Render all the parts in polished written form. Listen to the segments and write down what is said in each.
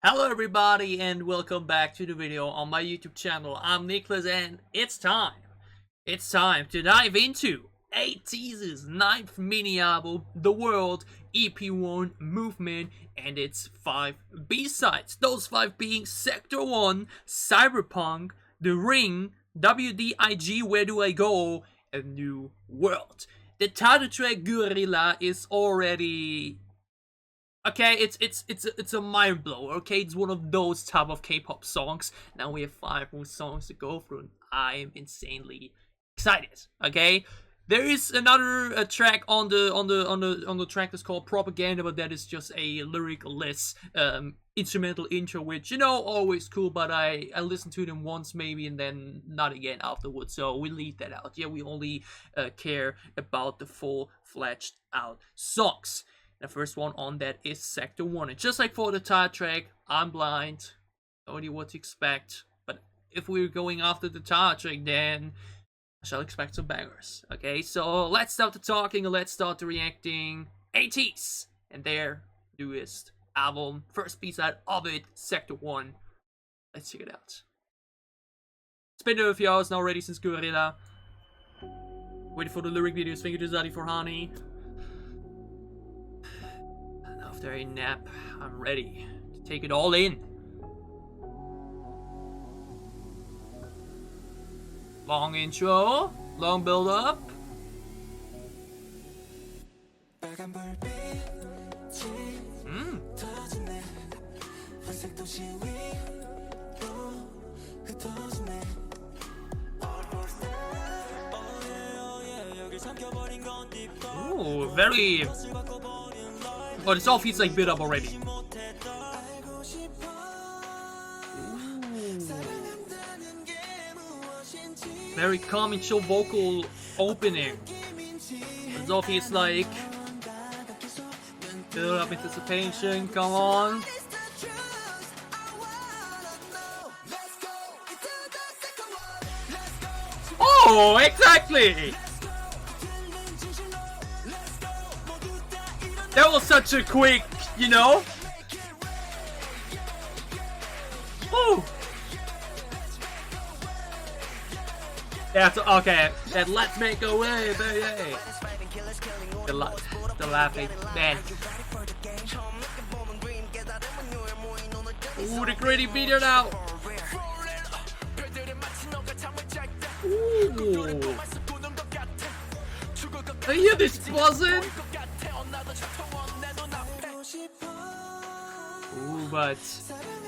Hello everybody and welcome back to the video on my YouTube channel. I'm Nicholas and it's time to dive into ATEEZ's 9th mini album, The World, EP.1, Movement, and its 5 B-sides. Those 5 being Sector 1, Cyberpunk, The Ring, WDIG, Where Do I Go, and New World. The title track Guerrilla is already... okay, it's a mind blower. Okay, it's one of those type of K-pop songs. Now we have 5 more songs to go through, and I am insanely excited. Okay, there is another track on the track that's called Propaganda, but that is just a lyricless instrumental intro, which always cool. But I listened to them once maybe, and then not again afterwards. So we leave that out. Yeah, we only care about the full-fledged out songs. The first one on that is Sector 1. And just like for the title track, I'm blind. No idea what to expect. But if we're going after the title track, then I shall expect some bangers. Okay, so let's stop the talking and let's start the reacting. ATEEZ and their newest album. First B-side of it, Sector 1. Let's check it out. It's been a few hours now already since Guerrilla. Waiting for the lyric videos. Thank you to Zaty Farhani. After a nap, I'm ready to take it all in. Long intro, long build up. Ooh, very... oh, this all feels like build up already. Ooh. Very calm and chill vocal opening. This all feels like build up anticipation. Come on. Oh, exactly. That was such a quick, Woo! That's okay. And let's make a way, baby. The laughing man. Ooh, the gritty video now. Ooh. I hear this buzzing. Ooh, but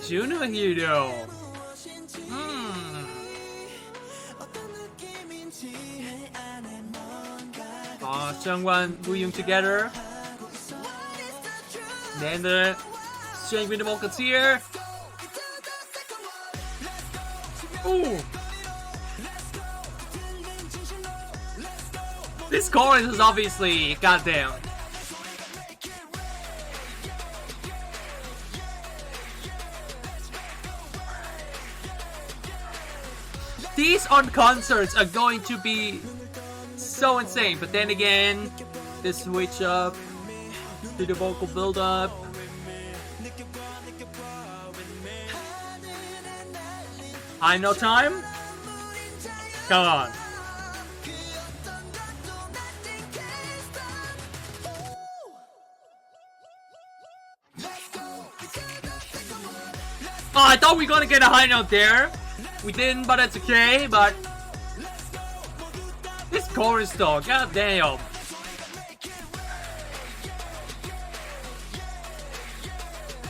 Juno here though. Seungwan, Wooyoung together. Then the string with the vocals here. Ooh. This chorus is obviously goddamn. These on concerts are going to be so insane, but then again, the switch up to the vocal build up. I know time. Come on. Oh, I thought we were gonna get a high note there. We didn't, but that's okay. But this chorus though, goddamn.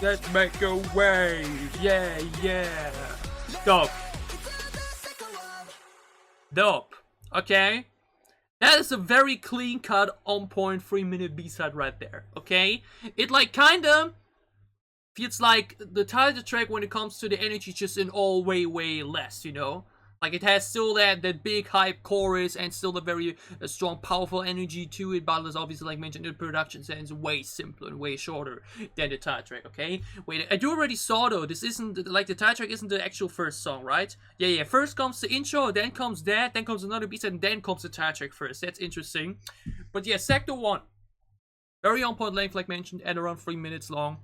Let's make a wave, yeah, yeah. Dope. Dope. Okay. That is a very clean cut, on point 3-minute B-side right there. Okay. It like kinda feels like the title track when it comes to the energy just in all way less, Like it has still that big hype chorus and still the very strong powerful energy to it, but as obviously like mentioned, the production sounds way simpler and way shorter than the title track, okay? Wait, I do already saw though, this isn't, like the title track isn't the actual first song, right? Yeah, first comes the intro, then comes that, then comes another beat, and then comes the title track first. That's interesting. But yeah, Sector 1. Very on point length like mentioned, and around 3 minutes long.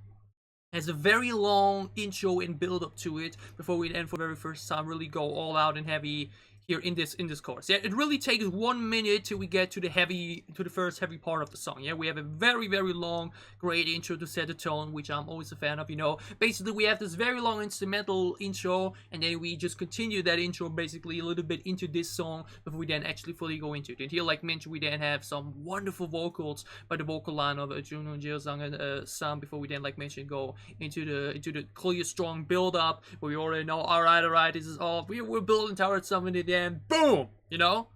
has a very long intro and build up to it before we then for the very first time really go all out and heavy here in this chorus. Yeah, it really takes 1 minute till we get to the first heavy part of the song. Yeah, we have a very long great intro to set the tone, which I'm always a fan of. You know, basically we have this very long instrumental intro, and then we just continue that intro basically a little bit into this song before we then actually fully go into it. And here, like mentioned, we then have some wonderful vocals by the vocal line of Juno and Jeozang and Sam before we then, like mentioned, go into the clear strong build up where we already know, all right, this is all we're building towards something, and boom, you know.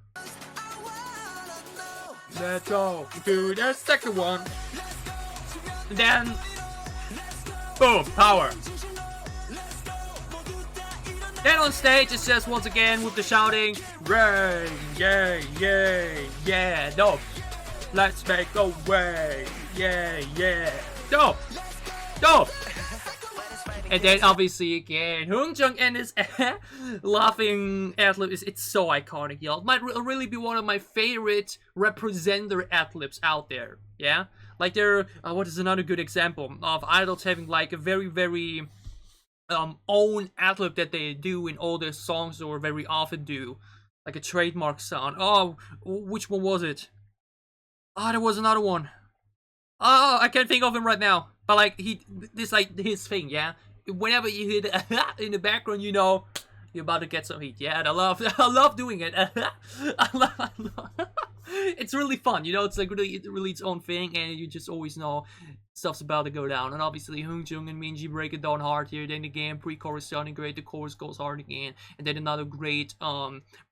Let's go to the second one. And then boom, power. Then on stage it's just once again with the shouting, Ray, yeah, dope. Let's make a way, yeah, dope. And then obviously again, Hoongjung and his laughing ad-lib it's so iconic, y'all. It might really be one of my favorite representer ad-libs out there, yeah? Like there, what is another good example of idols having like a very own ad-lib that they do in all their songs or very often do. Like a trademark sound. Oh, which one was it? Oh, there was another one. Oh, I can't think of him right now. But like, this like his thing, yeah? Whenever you hear the in the background, you know you're about to get some heat. Yeah, and I love doing it. I love it's really fun, you know. It's like really its own thing, and you just always know stuff's about to go down. And obviously, Hoongjung and Minji break it down hard here. Then again, pre-chorus sounding great. The chorus goes hard again, and then another great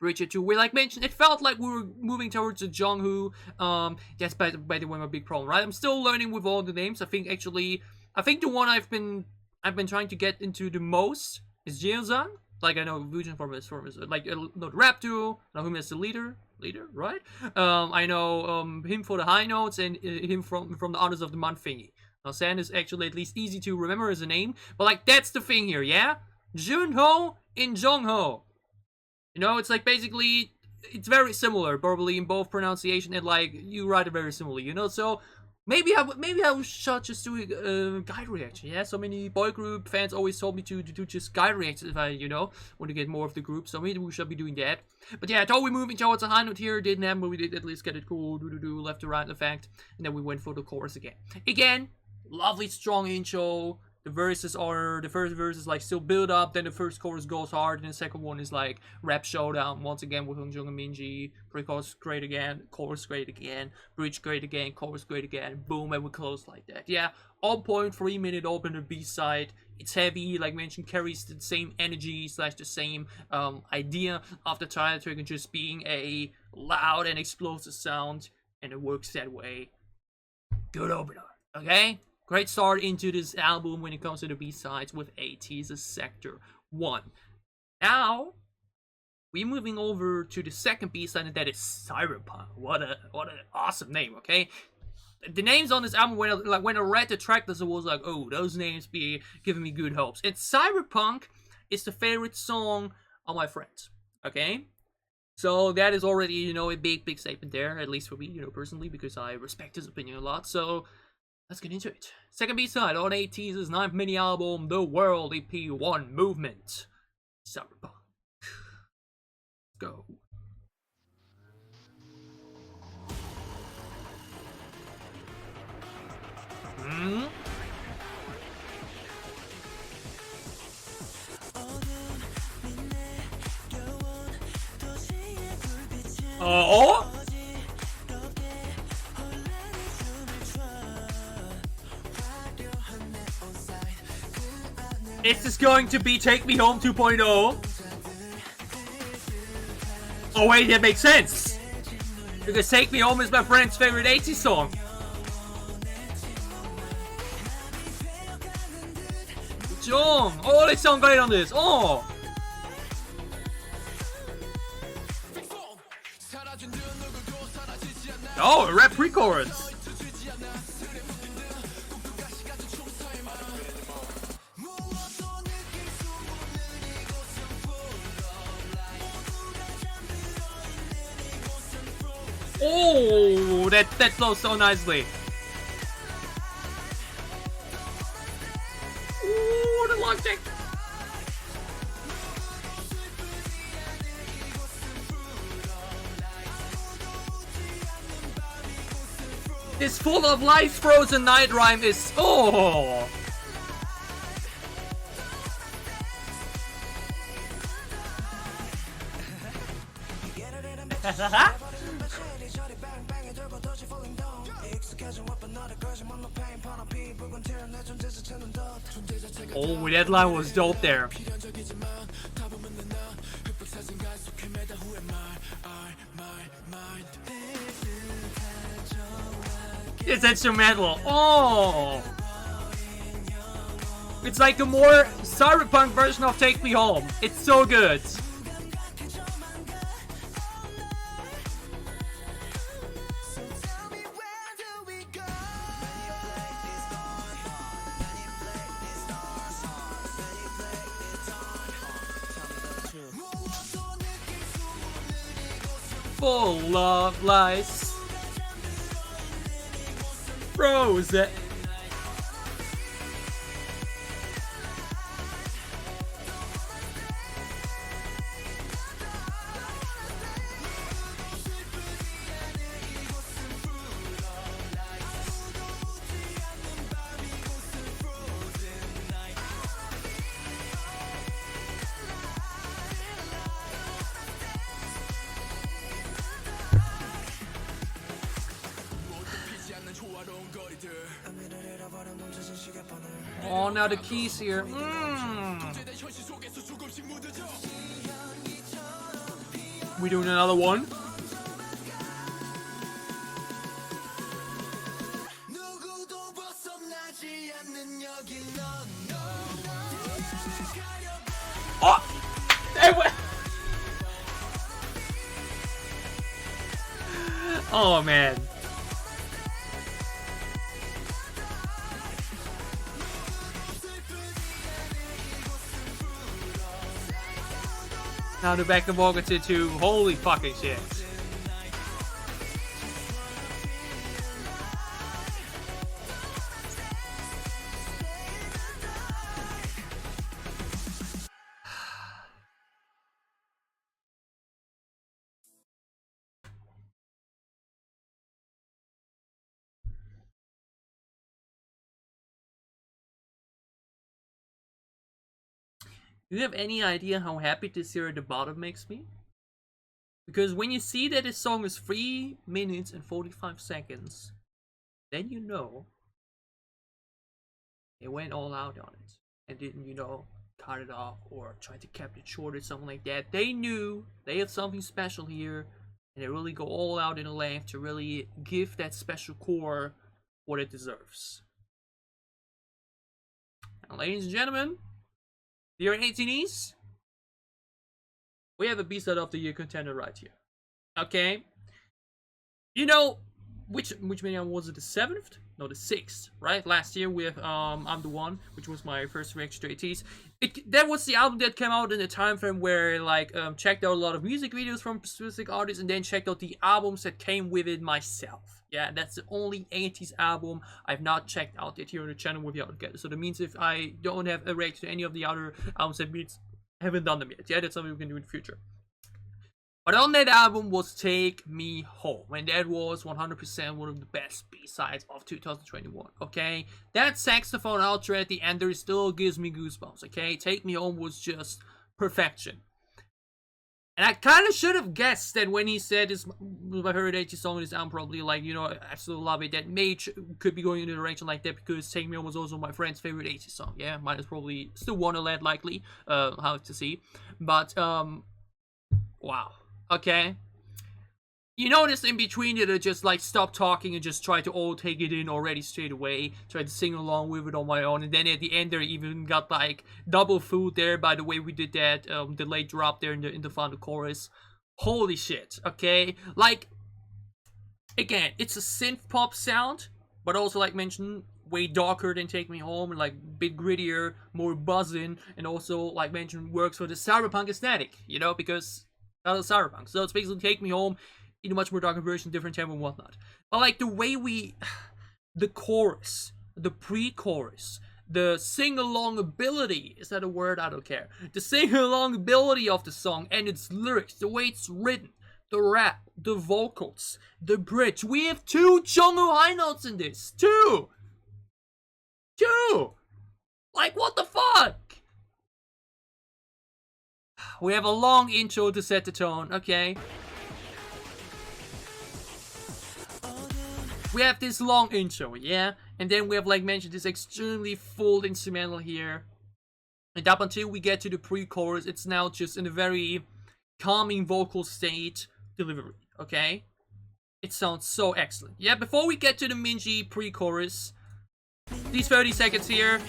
bridge or two. Where, like mentioned, it felt like we were moving towards a Jonghu. That's by the way my big problem, right? I'm still learning with all the names. I think the one I've been trying to get into the most is Jeozang. Like, I know Wujin from his like, no, the rap duo, I know him as the leader, right? I know him for the high notes, and him from the Honors of the Month thingy. Now, San is actually at least easy to remember as a name, but like, that's the thing here, yeah? Junho in Jongho. You know, it's like basically, it's very similar, probably in both pronunciation, and like, you write it very similarly, you know? So, maybe I should just do a guide reaction. Yeah, so many boy group fans always told me to do just guide reactions if I, you know, want to get more of the group. So maybe we should be doing that. But yeah, I thought we moving towards a high note here. Didn't happen, but we did at least get it cool. Do left to right effect, and then we went for the chorus again. Again, lovely strong intro. The first verse is like still build up, then the first chorus goes hard, and the second one is like rap showdown once again with Hoongjung and Minji. Pre-chorus great again, chorus great again, bridge great again, chorus great again, boom, and we close like that. Yeah, on point, 3-minute opener B-side. It's heavy, like mentioned, carries the same energy / the same idea of the title track and just being a loud and explosive sound, and it works that way. Good opener, okay? Great start into this album when it comes to the B-sides with ATEEZ Sector 1. Now, we're moving over to the second B-side, and that is Cyberpunk. What an awesome name, okay? The names on this album, when I read the track list, I was like, oh, those names be giving me good hopes. And Cyberpunk is the favorite song of my friends, okay? So that is already, you know, a big statement there, at least for me, you know, personally, because I respect his opinion a lot. So let's get into it. Second B-side on ATEEZ's 9th mini album, The World EP.1 Movement. Cyberpunk. Go. Oh? Is this going to be Take Me Home 2.0? Oh wait, that makes sense! Because Take Me Home is my friend's favorite ATEEZ song. Jong! Oh, they sound great on this! Oh! Oh, a rap pre-chorus! Oh, that flows so nicely. Project. This full of life frozen night rhyme is oh. Oh, that line was dope there. It's instrumental. Oh, it's like a more cyberpunk version of Take Me Home. It's so good. Full of lies. Frozen. Oh, now the keys here. We doing another one? Oh! Oh man. Now the back of August 2. Holy fucking shit. Do you have any idea how happy this here at the bottom makes me? Because when you see that this song is 3 minutes and 45 seconds, then you know they went all out on it and didn't, you know, cut it off or try to keep it short or something like that. They knew they had something special here and they really go all out in the length to really give that special core what it deserves. Now, ladies and gentlemen, dear ATEEZ, we have a B-side of the year contender right here. Okay, you know which mania was it? The 7th? No, the 6th, right? Last year with I'm the One, which was my first reaction to ATEEZ. That was the album that came out in a time frame where like checked out a lot of music videos from specific artists and then checked out the albums that came with it myself. Yeah, that's the only ATEEZ album I've not checked out yet here on the channel with the other guys. So that means if I don't have a reaction to any of the other albums, that means I haven't done them yet. Yeah, that's something we can do in the future. But on that album was Take Me Home, and that was 100% one of the best B-sides of 2021, okay? That saxophone outro at the end there still gives me goosebumps, okay? Take Me Home was just perfection. And I kind of should have guessed that when he said this was my favorite ATEEZ song in this album, probably like, you know, I absolutely love it, that Mage could be going in a direction like that because Take Me Home was also my friend's favorite ATEEZ song. Yeah, mine is probably still Wonderland likely, how to see. But, wow. Okay? You notice in between that I just like stop talking and just try to all take it in already straight away, try to sing along with it on my own, and then at the end there even got like double food there by the way we did that delayed drop there in the final chorus. Holy shit, okay? Like, again, it's a synth pop sound, but also like mentioned way darker than Take Me Home and like bit grittier, more buzzing, and also like mentioned works for the cyberpunk aesthetic, you know, because cyberpunk. So it's basically Take Me Home in a much more darker version, different tempo and whatnot. But like the way the chorus, the pre-chorus, the sing-along ability, is that a word? I don't care. The sing-along ability of the song and its lyrics, the way it's written, the rap, the vocals, the bridge. We have 2 Jungwoo high notes in this. 2! Like, what the fuck? We have a long intro to set the tone, okay? We have this long intro, yeah? And then we have, like mentioned, this extremely full instrumental here. And up until we get to the pre-chorus, it's now just in a very calming vocal state delivery, okay? It sounds so excellent. Yeah, before we get to the Minji pre-chorus, these 30 seconds here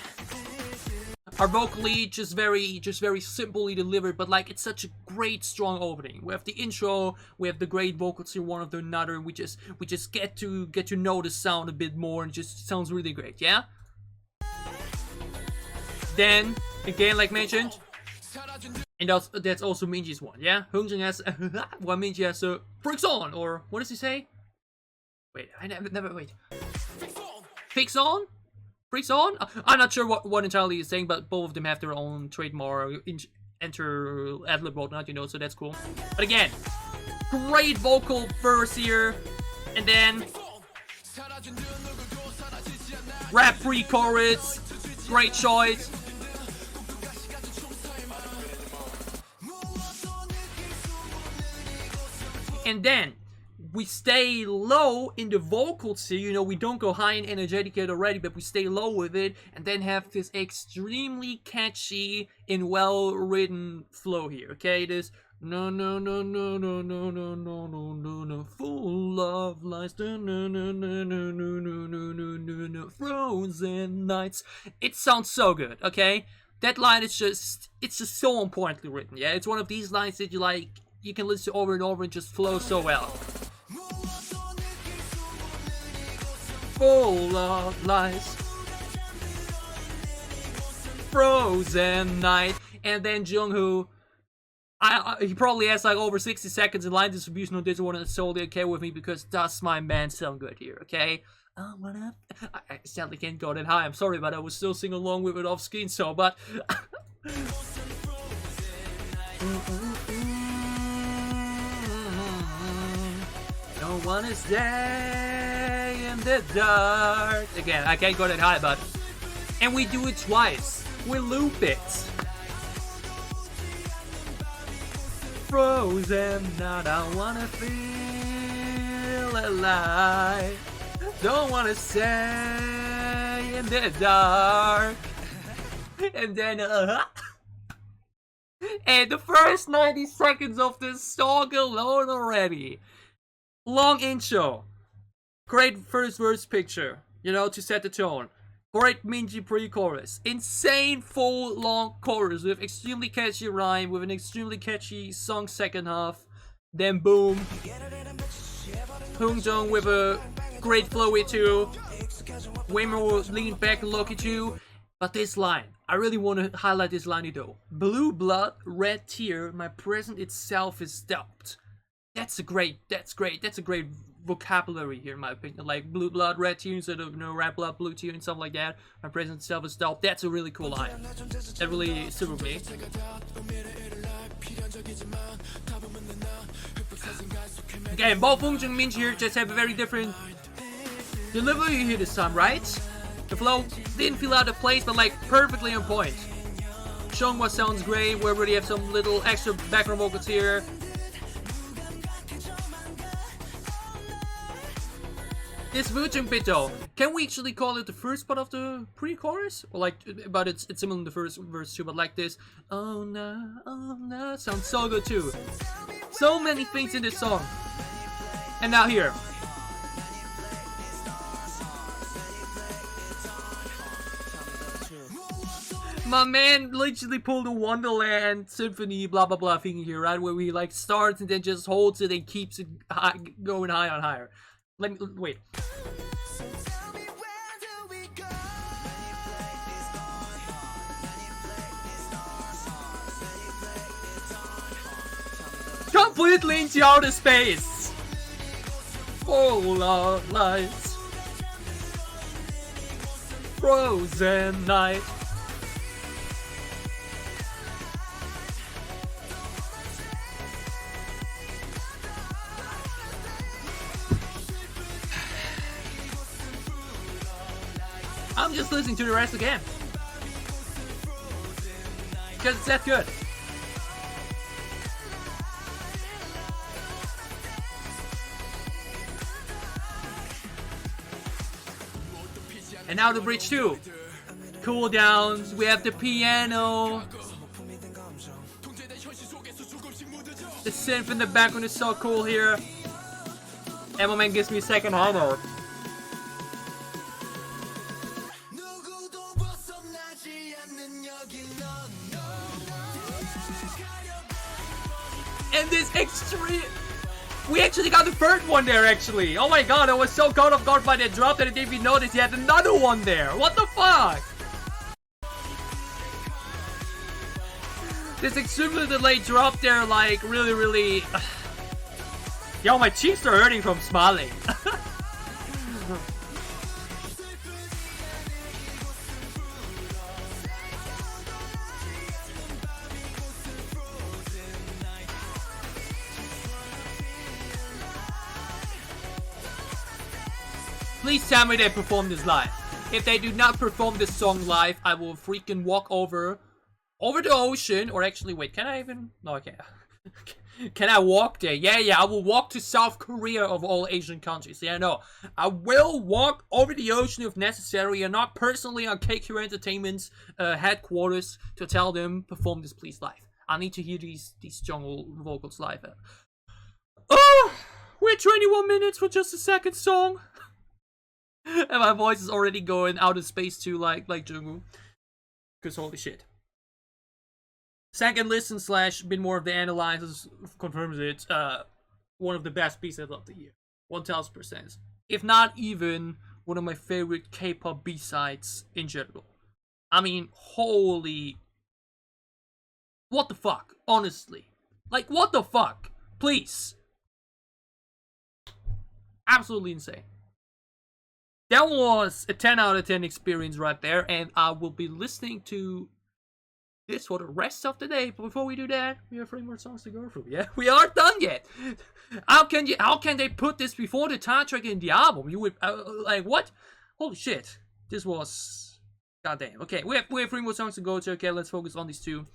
are vocally just very simply delivered, but like it's such a great strong opening. We have the intro, we have the great vocals here one after another. We just get to know the sound a bit more, and it just sounds really great. Yeah. Then again, like mentioned, and that's also Minji's one. Yeah, Hungjin has one. Minji has a freaks on, or what does he say? Wait, I never wait. Fix on. Freaks on? I'm not sure what entirely he's saying, but both of them have their own trademark, enter ad-lib whatnot, you know, so that's cool. But again, great vocal verse here, and then rap pre-chorus, great choice. And then we stay low in the vocals here, you know, we don't go high and energetic yet already, but we stay low with it, and then have this extremely catchy and well-written flow here, okay? This no, full of lies, frozen nights. It sounds so good, okay? That line is just so on pointly written, yeah? It's one of these lines that you can listen to over and over and just flow so well. Full of lies, frozen night, and then Jungwoo, he probably has like over 60 seconds in line distribution on this one, and it's totally okay with me because does my man sound good here, okay? I sadly can't go that high, I'm sorry, but I was still singing along with it off screen, so, but... Don't wanna stay in the dark. Again, I can't go that high, but... And we do it twice. We loop it. Frozen, I don't wanna feel alive. Don't wanna stay in the dark. And then, and the first 90 seconds of this song alone already. Long intro, great first verse picture, you know, to set the tone. Great Minji pre-chorus, insane full long chorus with extremely catchy rhyme, with an extremely catchy song second half. Then boom, Hungjin with a great flowy too, way more lean back and look at you. But this line, I really want to highlight this line though. Blue blood, red tear, my present itself is stopped. That's a great vocabulary here, in my opinion. Like blue blood, red tear instead of, you know, red blood, blue tear and stuff like that. My present itself is stopped. That's a really cool line. That really stood with me. Again, both Hungjin and Minji here just have a very different delivery here this time, right? The flow didn't feel out of place, but like perfectly on point. Seonghwa sounds great. We already have some little extra background vocals here. This Wujing bit though, can we actually call it the first part of the pre-chorus? Or like, but it's similar in the first verse too, but like this, oh no, sounds so good too. So many things in this song. And now here. My man literally pulled a Wonderland Symphony blah blah blah thing here, right? Where he like starts and then just holds it and keeps it high, going higher and higher. Let me wait. Completely into outer space. Full of lights. frozen night. I'm just listening to the rest again because it's that good. And now the bridge too. Cool downs. We have the piano. The synth in the background is so cool here. And man gives me a second high note. And this extreme. We actually got the third one there, actually. Oh my god, I was so caught off guard by that drop that I didn't even notice he had another one there. What the fuck? This extremely delayed drop there, like, really... Yo, my cheeks are hurting from smiling. Please tell me they perform this live. If they do not perform this song live, I will freaking walk over the ocean. Or actually, wait, can I even? No, I can't. Can I walk there? Yeah, I will walk to South Korea of all Asian countries. Yeah, no. I will walk over the ocean if necessary and not personally on KQ Entertainment's headquarters to tell them, perform this please live. I need to hear these jungle vocals live. Oh, we're 21 minutes for just the second song. And my voice is already going out of space too, like Jungwoo. Cause holy shit. Second listen / bit more of the analysis confirms it. One of the best pieces of the year. 1000%. If not even one of my favorite K-pop B-sides in general. I mean, holy. What the fuck? Honestly. Like, what the fuck? Please. Absolutely insane. That was a 10 out of 10 experience right there, and I will be listening to this for the rest of the day. But before we do that, we have 3 more songs to go through. Yeah, we aren't done yet. How can they put this before the title track in the album? You would like what? Holy shit! This was goddamn. Okay, we have 3 more songs to go to. Okay, let's focus on these 2.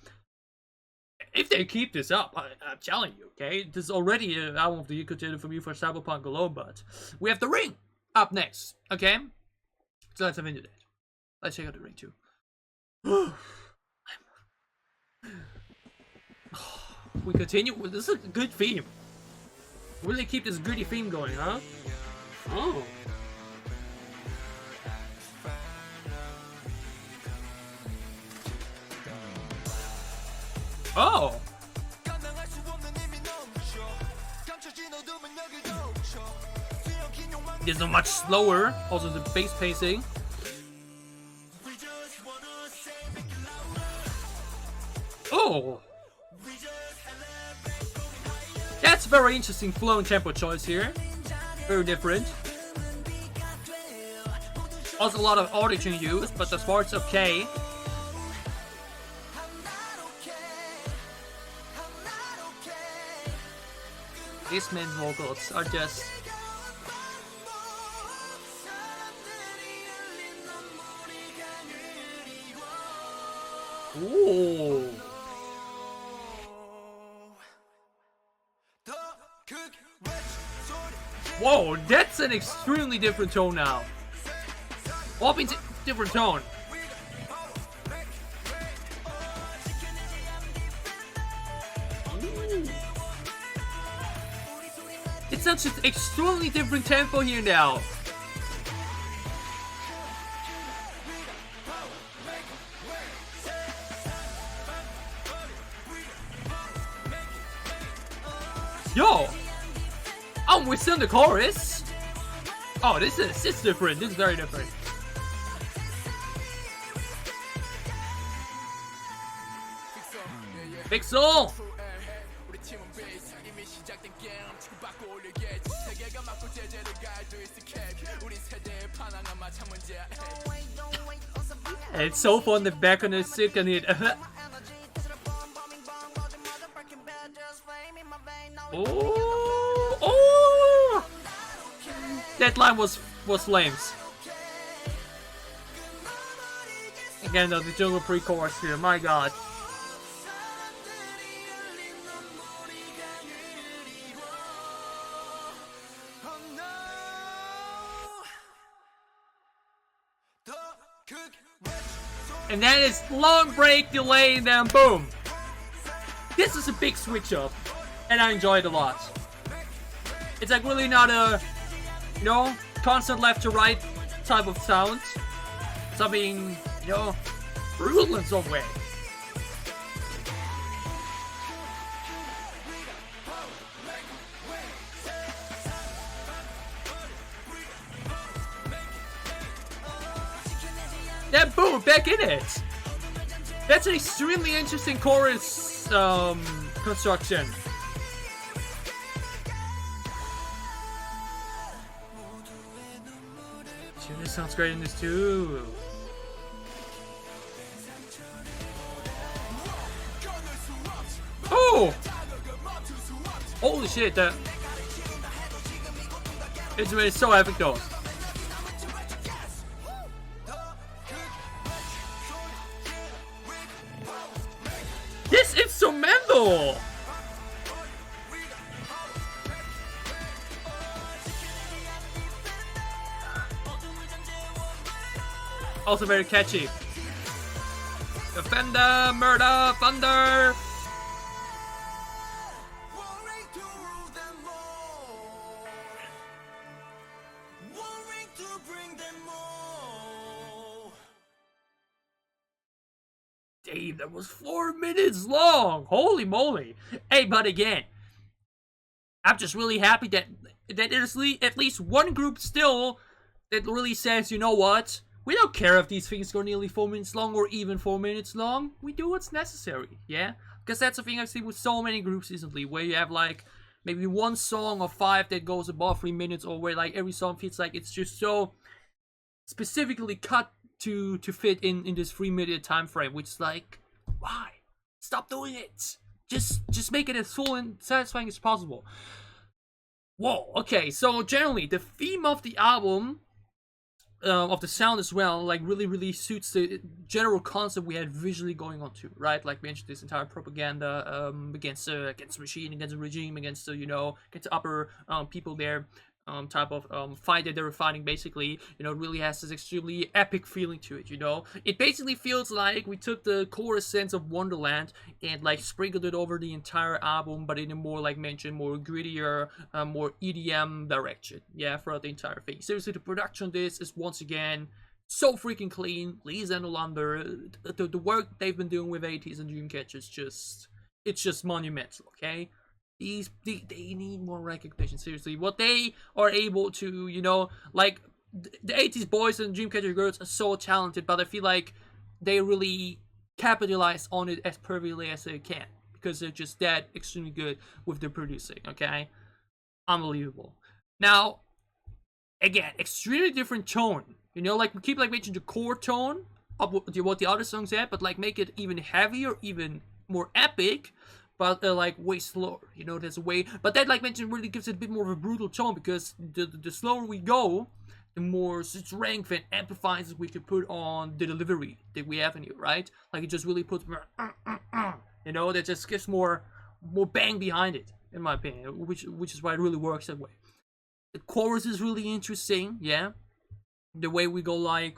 If they keep this up, I'm telling you, okay, this is already an album of the year contender for me for Cyberpunk alone. But we have The Ring up next, okay? So let's have into that. Let's check out The Ring too. We continue. This is a good theme. Really keep this gritty theme going, huh? Oh. Oh. This is much slower. Also the bass pacing. Oh. That's very interesting flow and tempo choice here. Very different. Also a lot of auto-tune used, but as far as okay. These men's vocals are just... Ooh. Whoa, that's an extremely different tone now. What means different tone? Ooh. It's such an extremely different tempo here now. Yo! Oh, we're still in the chorus? Oh, it's different. This is very different. Pixel! It's so fun, the back on the sick on it. Oh, oh! That line was flames. Again, though, the jungle pre-chorus here, my god. And then it's long break, delay, and then boom. This is a big switch up, and I enjoy it a lot. It's like really not a, you know, constant left to right type of sound. Something, you know, brutal in some way. Then boom, back in it. That's an extremely interesting chorus construction. Dude, this sounds great in this too. Oh! Holy shit, that... It's so epic though. This instrumental! Also very catchy. Defender, murder, thunder! Dave, that was 4 minutes long! Holy moly! Hey, but again, I'm just really happy that there's at least one group still that really says, you know what? We don't care if these things go nearly 4 minutes long or even 4 minutes long. We do what's necessary, yeah? Because that's the thing I've seen with so many groups recently, where you have like maybe one song or 5 that goes above 3 minutes, or where like every song feels like it's just so specifically cut to fit in this 3 minute time frame, which is like, why? Stop doing it. Just make it as full and satisfying as possible. Whoa, okay, so generally the theme of the album, of the sound as well, like really suits the general concept we had visually going on too, right? Like mentioned, this entire propaganda against the machine, against the regime, against the, you know, against the upper people there, type of fight that they were fighting. Basically, you know, it really has this extremely epic feeling to it. You know, it basically feels like we took the chorus sense of Wonderland and like sprinkled it over the entire album, but in a more, like mentioned, more grittier, more EDM direction. Yeah, throughout the entire thing. Seriously, the production on this is once again so freaking clean. Lisa and Olander, the work they've been doing with ATEEZ and Dreamcatcher is it's just monumental. Okay. They need more recognition, seriously. What they are able to, you know, like, the ATEEZ boys and Dreamcatcher girls are so talented, but I feel like they really capitalize on it as perfectly as they can, because they're just that extremely good with their producing, okay? Unbelievable. Now, again, extremely different tone. You know, like, we keep, like, mentioning the core tone of what the other songs had, but, like, make it even heavier, even more epic, but like way slower, you know, there's a way, but that, like mentioned, really gives it a bit more of a brutal tone, because the slower we go, the more strength and amplifiers we can put on the delivery that we have in here, right? Like, it just really puts more, you know, that just gives more bang behind it, in my opinion, which is why it really works that way. The chorus is really interesting, yeah, the way we go like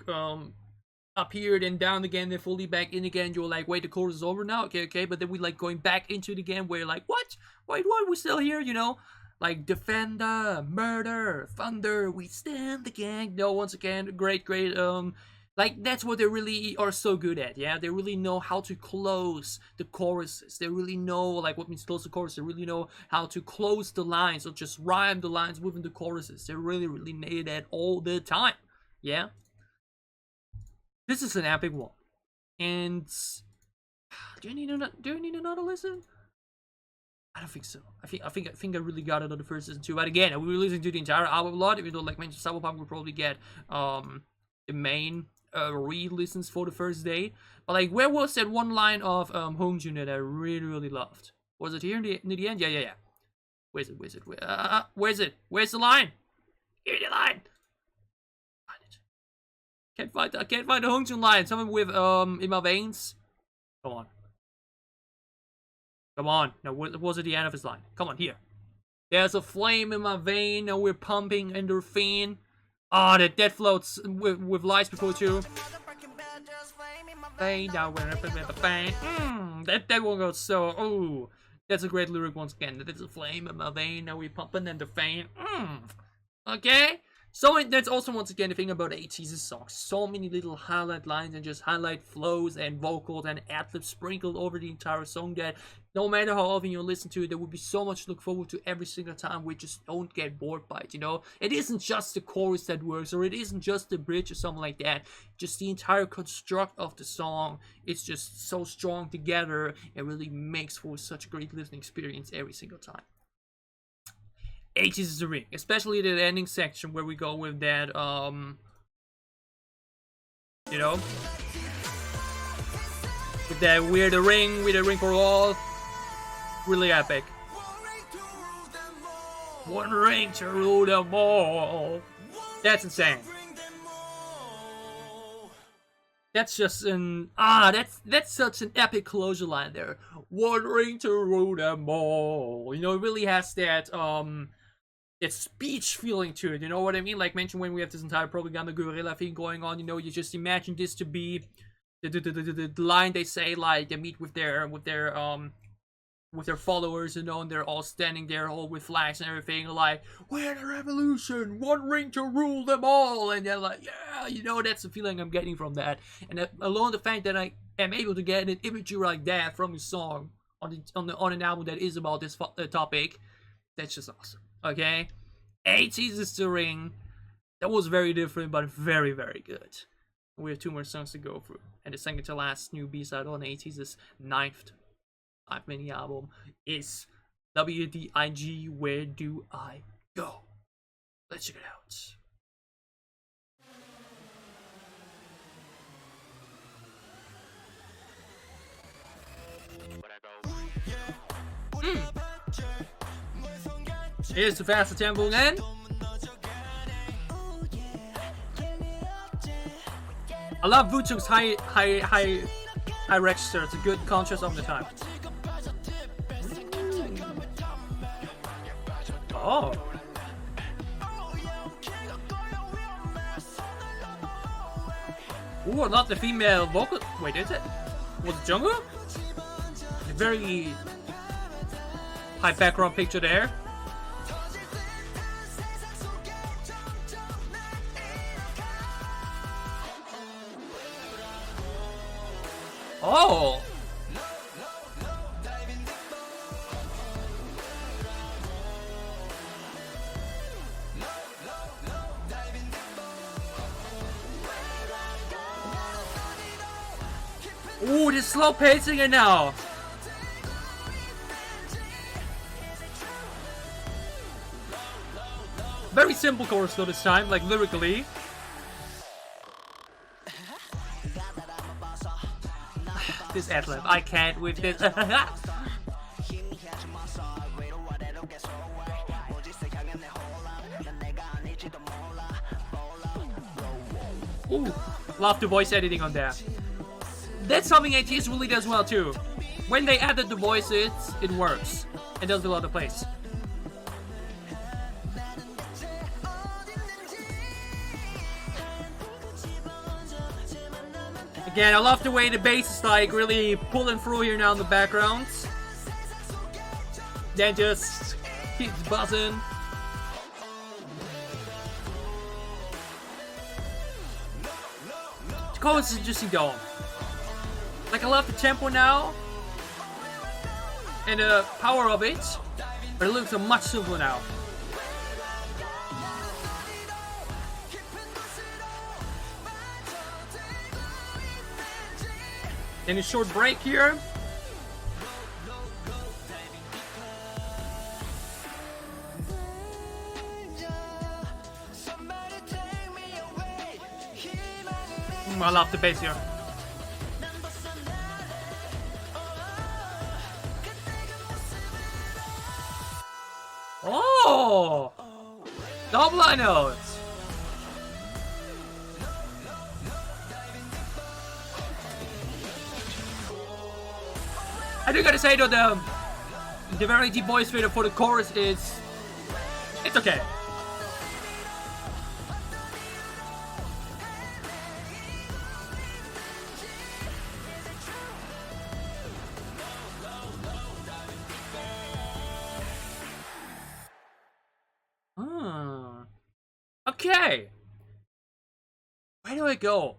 up here, then down again, then fully back in again. You're like, wait, the chorus is over now? Okay, but then we like going back into it again, where you're like, what? Wait, what? We're still here, you know? Like, defender, murder, thunder, we stand the gang. No, once again, great, like, that's what they really are so good at, yeah? They really know how to close the choruses. They really know, like, what means close the chorus. They really know how to close the lines, or just rhyme the lines within the choruses. They really nail that all the time, yeah? This is an epic one, and do you need another listen? I don't think so. I think I really got it on the first season too. But again, we were listening to the entire album a lot. Even though, like mentioned, Cyberpunk will probably get the main re-listens for the first day. But like, where was that one line of Hongjun that I really loved? Was it here in the end? Yeah. Where's it? Where's it? Where's the line? Give me the line. Find it. Can't find the Hongjun line. Something with in my veins. Come on. Come on. Now, what was at the end of his line? Come on, here. There's a flame in my vein. Now we're pumping endorphin. Ah, that floats with lights before too. Vein, now we're up at the vein. That one goes so. Oh, that's a great lyric once again. There's a flame in my vein. Now we're pumping endorphin. Okay. So that's also once again the thing about ATEEZ's songs. So many little highlight lines and just highlight flows and vocals and ad-libs sprinkled over the entire song that no matter how often you listen to it, there would be so much to look forward to every single time. We just don't get bored by it, you know? It isn't just the chorus that works, or it isn't just the bridge or something like that. Just the entire construct of the song, it's just so strong together. It really makes for such a great listening experience every single time. ATEEZ is the ring, especially the ending section where we go with that, you know, with that we're the ring for all, really epic. One ring to rule them all. That's insane. That's just an that's such an epic closure line there. One ring to rule them all. You know, it really has that that speech feeling to it, you know what I mean? Like mentioned when we have this entire propaganda guerrilla thing going on, you know, you just imagine this to be the line they say, like they meet with their followers, you know, and they're all standing there all with flags and everything, like, we're the revolution, one ring to rule them all, and they're like, yeah, you know, that's the feeling I'm getting from that. And alone the fact that I am able to get an imagery like that from a song on an album that is about this topic, that's just awesome. Okay, ATEEZ is the ring. That was very different, but very, very good. We have 2 more songs to go through, and the second to last new B-side on ATEEZ's 9th mini album is WDIG. Where Do I Go? Let's check it out. Here's the faster tempo again. I love Woochung's high register. It's a good contrast of the time. Oh. Ooh, not the female vocal. Wait, is it? Was it Jungkook? A very high background picture there. Oh! Ooh, this slow pacing it now. Very simple chorus though this time, like lyrically. This ad-lib, I can't with this. Ooh, love the voice editing on there. That's something ATEEZ really does well too. When they added the voices, it works. It does a lot of plays. Again, I love the way the bass is like really pulling through here now in the background. Then just keeps buzzing. The chorus is interesting though. Like I love the tempo now and the power of it, but it looks much simpler now. Then a short break here. I love the bass here. Oh! Double high notes! I do gotta say though, the very deep voice fader for the chorus is... it's okay. Okay. Where do I go?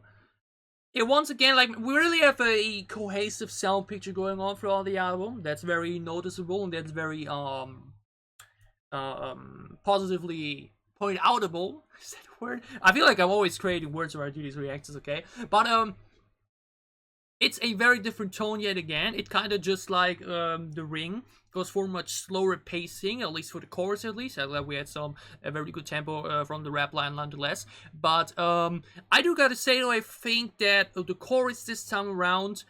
It once again, like, we really have a cohesive sound picture going on throughout the album. That's very noticeable and that's very positively point outable. Is that a word? I feel like I'm always creating words where I do these reactions, okay? But it's a very different tone yet again. It kind of just like The Ring goes for much slower pacing, at least for the chorus at least. We had a very good tempo from the rap line nonetheless. But I do gotta say though, I think that the chorus this time around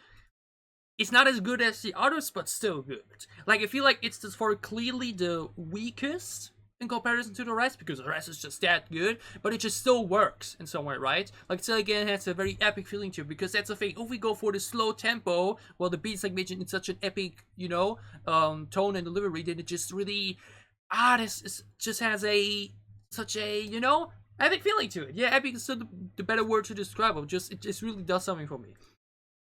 is not as good as the others, but still good. Like, I feel like it's just for clearly the weakest in comparison to the rest, because the rest is just that good, but it just still works in some way, right? Like, it still again has a very epic feeling to it, because that's the thing. If we go for the slow tempo, well, the beats like mentioned in such an epic, you know, tone and delivery, then it just really, this just has such a, you know, epic feeling to it. Yeah, epic is the better word to describe it. It just really does something for me.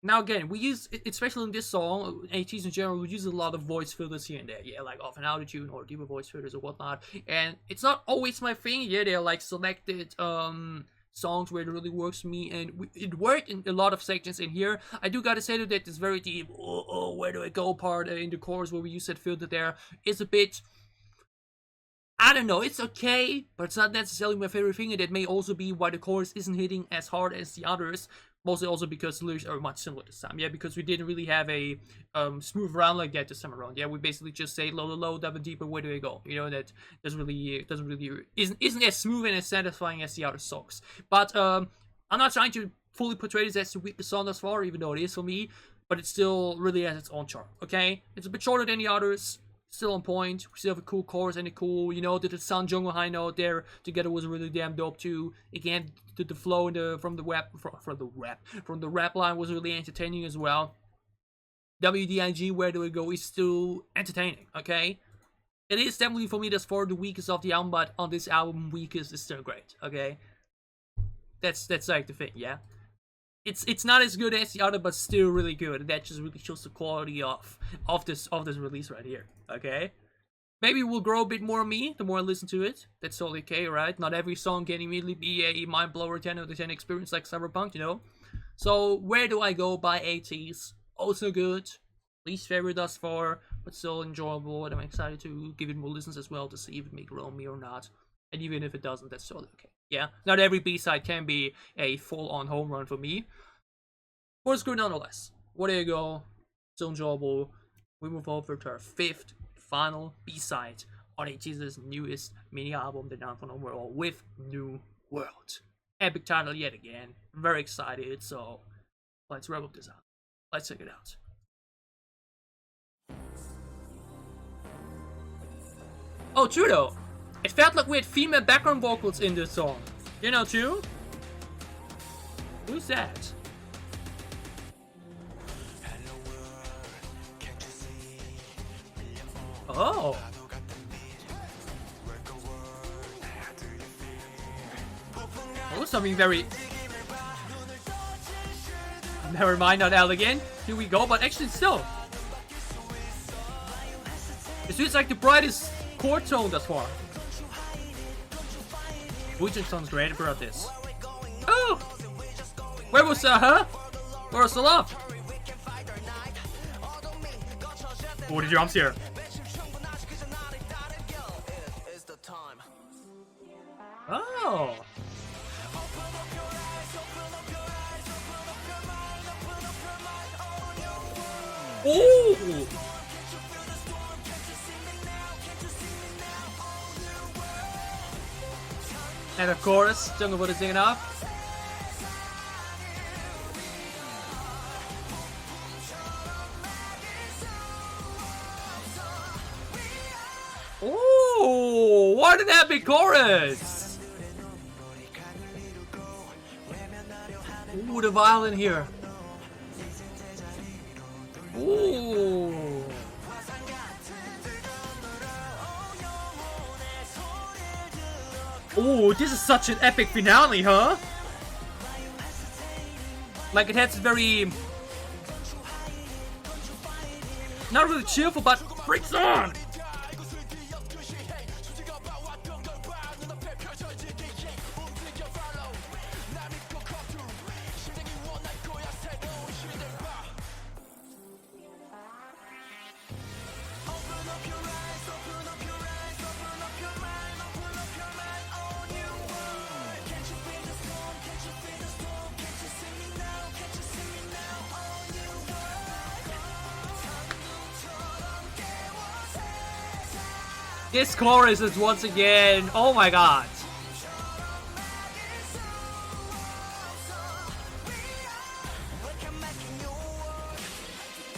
Now again, we use, especially in this song, ATEEZ in general, we use a lot of voice filters here and there. Yeah, like off an autotune or deeper voice filters or whatnot. And it's not always my thing. Yeah, they're like selected songs where it really works for me. And it worked in a lot of sections in here. I do gotta say that this very deep, where do I go part in the chorus where we use that filter there is a bit... I don't know, it's okay, but it's not necessarily my favorite thing, and that may also be why the chorus isn't hitting as hard as the others. Mostly also because the lyrics are much similar this time. Yeah, because we didn't really have a smooth round like that this time around. Yeah, we basically just say low, low, low, double deeper, where do I go? You know, that isn't as smooth and as satisfying as the other songs. But I'm not trying to fully portray this as the weakest song thus far, even though it is for me. But it still really has its own charm. Okay, it's a bit shorter than the others. Still on point. We still have a cool chorus and a cool, you know, the Sun Jungle high note there together was really damn dope too. Again, the flow from the rap line was really entertaining as well. WDIG, where do we go, is still entertaining. Okay, it is definitely for me thus far the weakest of the album, but on this album, weakest is still great. Okay, that's like the thing. Yeah. It's not as good as the other, but still really good. And that just really shows the quality of this release right here. Okay, maybe it will grow a bit more on me the more I listen to it. That's totally okay, right? Not every song can immediately be a mind blower 10 out of 10 experience like Cyberpunk, you know. So where do I go by ATEEZ? Also good, least favorite thus far, but still enjoyable. And I'm excited to give it more listens as well to see if it may grow on me or not. And even if it doesn't, that's totally okay. Yeah, not every B-side can be a full-on home run for me. But it's good nonetheless. Where do you go? Still enjoyable. We move over to our fifth, final B-side on ATEEZ's newest mini album, The Down from Overall, with New World. Epic title yet again. Very excited, so let's wrap up this out. Let's check it out. Oh, true though. It felt like we had female background vocals in this song. You know, too? Who's that? Oh. Oh, something very... Never mind, not elegant. Here we go, but actually still. This is like the brightest chord tone thus far. Wucheng sounds great about this. Oh! Where was huh? Where was the love? Oh, the drums here. Oh! Ooh! And of course, Jungle Boy is singing off. Oh, what an epic chorus! Ooh, the violin here. Ooh. Ooh, this is such an epic finale, huh? Like, it has very... not really cheerful, but freaks on! This chorus is once again, oh my god.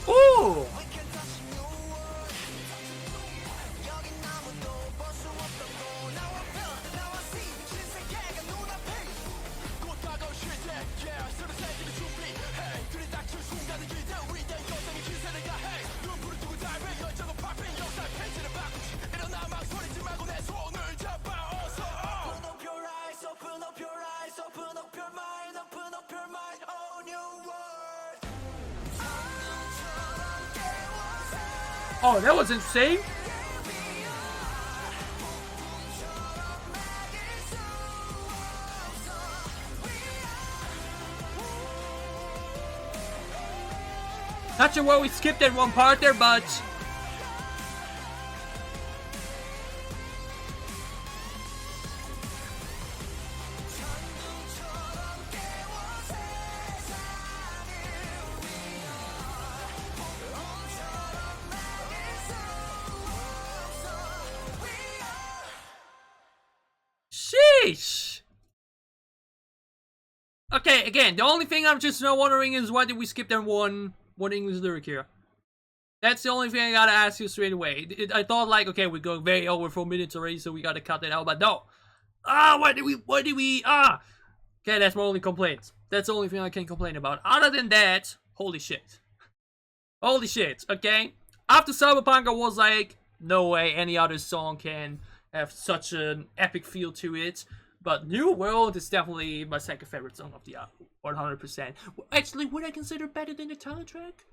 Ooh! Oh, that was insane. Not sure why we skipped that one part there, but... sheesh! Okay, again, the only thing I'm just now wondering is why did we skip that one English lyric here? That's the only thing I gotta ask you straight away. I thought like, okay, we're going very over 4 minutes already, so we gotta cut that out, but no. Why did we, Okay, that's my only complaint. That's the only thing I can complain about. Other than that, holy shit. Holy shit, okay? After Cyberpunk, I was like, no way any other song can have such an epic feel to it. But New World is definitely my second favorite song of the album, 100%. Actually, would I consider better than the title track?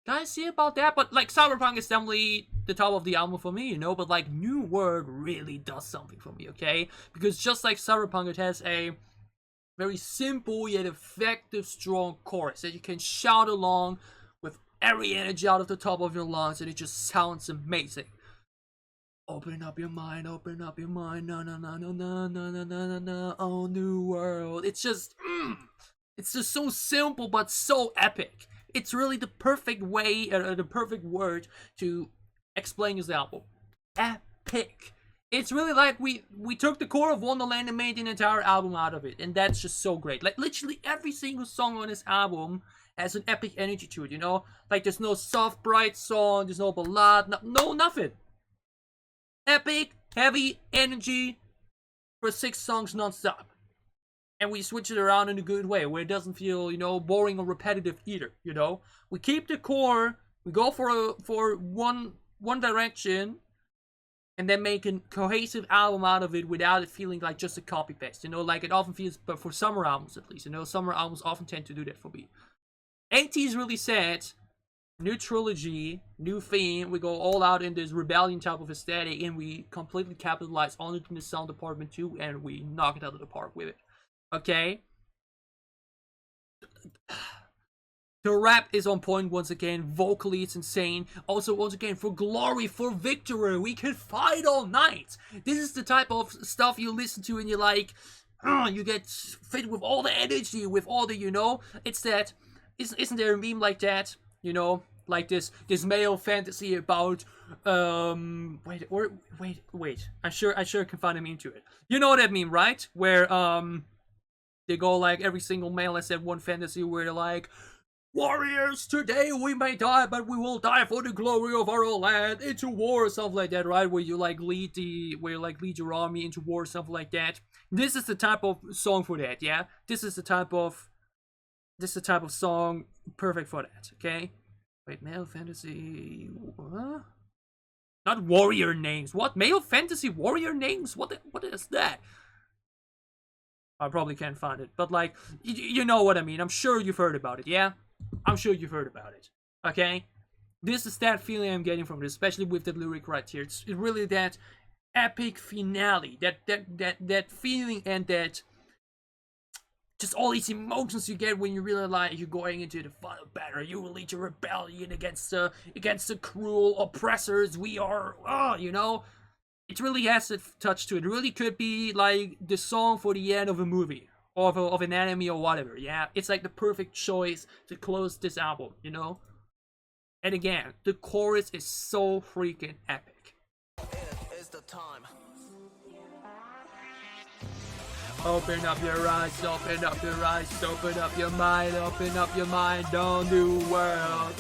Can I see about that? But like, Cyberpunk is definitely the top of the album for me, you know? But like, New World really does something for me, okay? Because just like Cyberpunk, it has a very simple yet effective, strong chorus that you can shout along with every energy out of the top of your lungs, and it just sounds amazing. Open up your mind, no, no, no, no, no, no, no, no, no, no, oh, New World. It's just so simple, but so epic. It's really the perfect way, the perfect word to explain this album. Epic. It's really like we took the core of Wonderland and made an entire album out of it, and that's just so great. Like, literally every single song on this album has an epic energy to it, you know? Like, there's no soft, bright song, there's no ballad, no nothing. Epic, heavy energy for 6 songs non-stop. And we switch it around in a good way, where it doesn't feel, you know, boring or repetitive either, you know? We keep the core, we go for one direction, and then make a cohesive album out of it without it feeling like just a copy-paste, you know? Like it often feels, but for summer albums at least, you know? Summer albums often tend to do that for me. ATEEZ really said, new trilogy, new theme, we go all out in this rebellion type of aesthetic, and we completely capitalize on it in the sound department too, and we knock it out of the park with it. Okay? The rap is on point once again, vocally it's insane. Also, once again, for glory, for victory, we can fight all night. This is the type of stuff you listen to and you're like, you get fit with all the energy, with all the, you know, it's that, isn't there a meme like that? You know, like this male fantasy about wait, I sure can find a meme to it. You know that meme, right? Where they go like every single male has that one fantasy where they're like, warriors, today we may die, but we will die for the glory of our land, into war, or something like that, right? Where you like lead your army into war, something like that. This is the type of song for that, yeah? This is the type of song perfect for that, okay? Wait, male fantasy, what? Not warrior names. What? Male fantasy warrior names? What is that? I probably can't find it, but like, you know what I mean. I'm sure you've heard about it, yeah? I'm sure you've heard about it, okay? This is that feeling I'm getting from this, especially with the lyric right here. It's really that epic finale, that feeling, and that just all these emotions you get when you realize you're going into the final battle. You will lead your rebellion against the cruel oppressors. We are, you know. It really has a touch to it. It really could be like the song for the end of a movie, or of an anime or whatever, yeah? It's like the perfect choice to close this album, you know? And again, the chorus is so freaking epic. It is the time. Open up your eyes, open up your eyes, open up your mind on new world.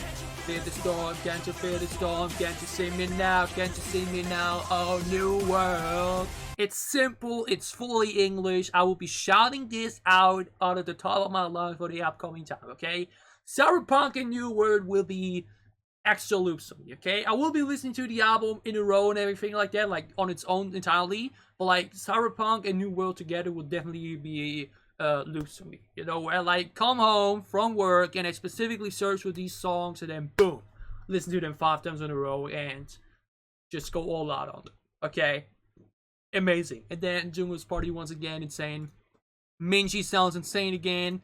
Feel the storm, can't you feel the storm? Can't you see me now? Can't you see me now? Oh, new world. It's simple, it's fully English. I will be shouting this out of the top of my lungs for the upcoming time, okay? Cyberpunk and New World will be extra loops for me, okay? I will be listening to the album in a row and everything like that, like on its own entirely. But like Cyberpunk and New World together will definitely be loops for me, you know, where I like come home from work and I specifically search for these songs and then boom, listen to them 5 times in a row and just go all out on them, okay? Amazing. And then Jungkook's party once again insane. Minji sounds insane again,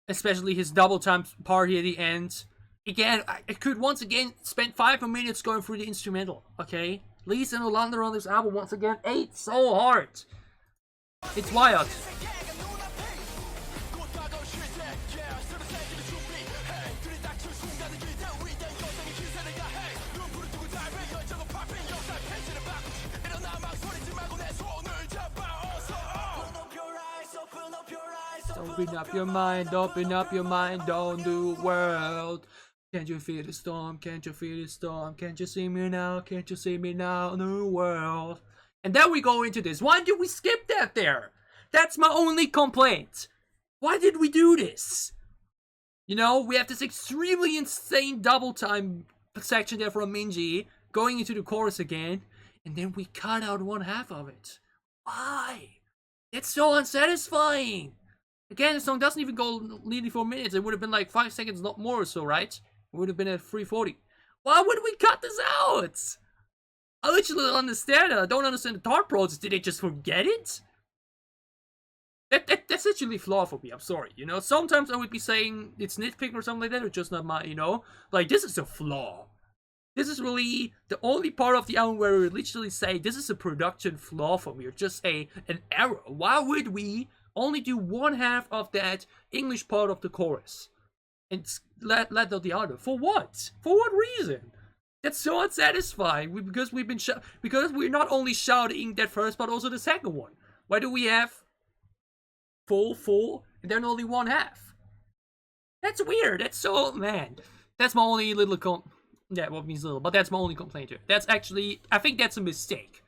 especially his double time party at the end. Again, I could once again spend 5 more minutes going through the instrumental, okay? Lisa and Olander on this album once again ate so hard. It's wild. Open up your mind on the world. Can't you feel the storm? Can't you feel the storm? Can't you see me now? Can't you see me now? New world. And then we go into this. Why did we skip that there? That's my only complaint. Why did we do this? You know, we have this extremely insane double time section there from Minji going into the chorus again, and then we cut out one half of it. Why? It's so unsatisfying. Again, the song doesn't even go nearly 4 minutes. It would have been like 5 seconds, not more or so, right? It would have been at 3:40. Why would we cut this out? I literally don't understand it. I don't understand the thought process. Did they just forget it? That's literally flawed for me. I'm sorry. You know, sometimes I would be saying it's nitpicking or something like that, or just not my, you know? Like, this is a flaw. This is really the only part of the album where we literally say this is a production flaw for me, or just an error. Why would we only do one half of that English part of the chorus and let out the other? For what? For what reason? That's so unsatisfying. Because we're not only shouting that first, but also the second one. Why do we have full, and then only one half? That's weird. That's so, man. That's my only little yeah, what means little, but that's my only complaint here. That's actually, I think that's a mistake.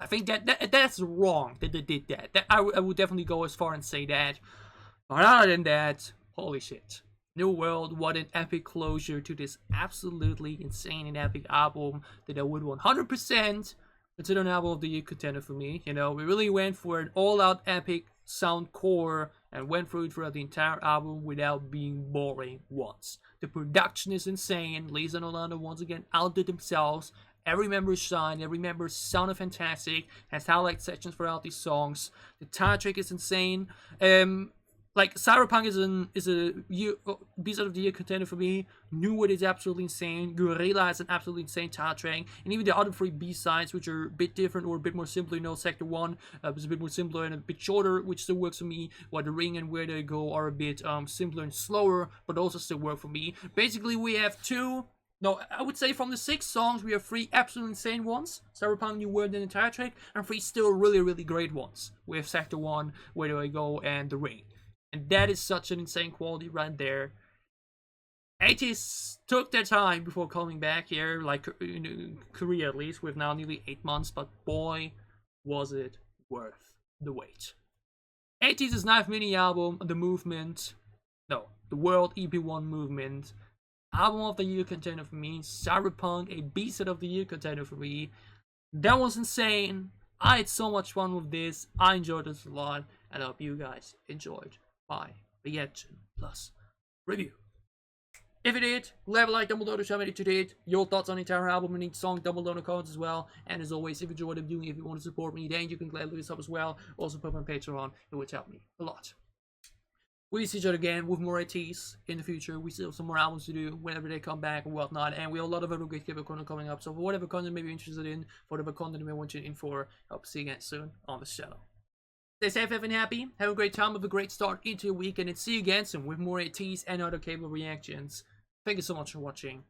I think that's wrong that they did that. I would definitely go as far and say that. But other than that, holy shit. New World, what an epic closure to this absolutely insane and epic album that I would 100% consider an album of the year contender for me. You know, we really went for an all-out epic sound core and went through it throughout the entire album without being boring once. The production is insane. Lisa and Orlando once again outdid themselves. Every member shined, every member sounded fantastic, has highlight sections throughout these songs. The title track is insane. Like, Cyberpunk is a B-side of the year contender for me. New World is absolutely insane. Guerrilla has an absolutely insane title track. And even the other 3 B-sides, which are a bit different or a bit more simpler. You know, Sector 1 is a bit more simpler and a bit shorter, which still works for me. While The Ring and Where They Go are a bit simpler and slower, but also still work for me. Basically, we have 2... No, I would say from the 6 songs, we have 3 absolutely insane ones. Cyberpunk, New World, and the title track. And 3 still really, really great ones. We have Sector 1, Where Do I Go, and The Ring. And that is such an insane quality right there. ATEEZ took their time before coming back here, like in Korea at least, with now nearly 8 months, but boy, was it worth the wait. ATEEZ's 9th mini album, The World EP.1 Movement. Album of the year contender for me. Cyberpunk, a B-set of the year contender for me. That was insane. I had so much fun with this. I enjoyed this a lot, and I hope you guys enjoyed my reaction plus review. If you did, leave a like down below to show me that you did. Your thoughts on the entire album and each song down below in the comments as well. And as always, if you enjoyed the video, if you want to support me, then you can gladly sub as well. Also put my Patreon, it would help me a lot. We see each other again with more ATEEZ in the future. We still have some more albums to do whenever they come back and whatnot. And we have a lot of other great content coming up. So for whatever content you may be interested in, for whatever content you may want you in for, I hope to see you again soon on this channel. Stay safe, and happy. Have a great time, have a great start into your weekend, and see you again soon with more ATEEZ and other cable reactions. Thank you so much for watching.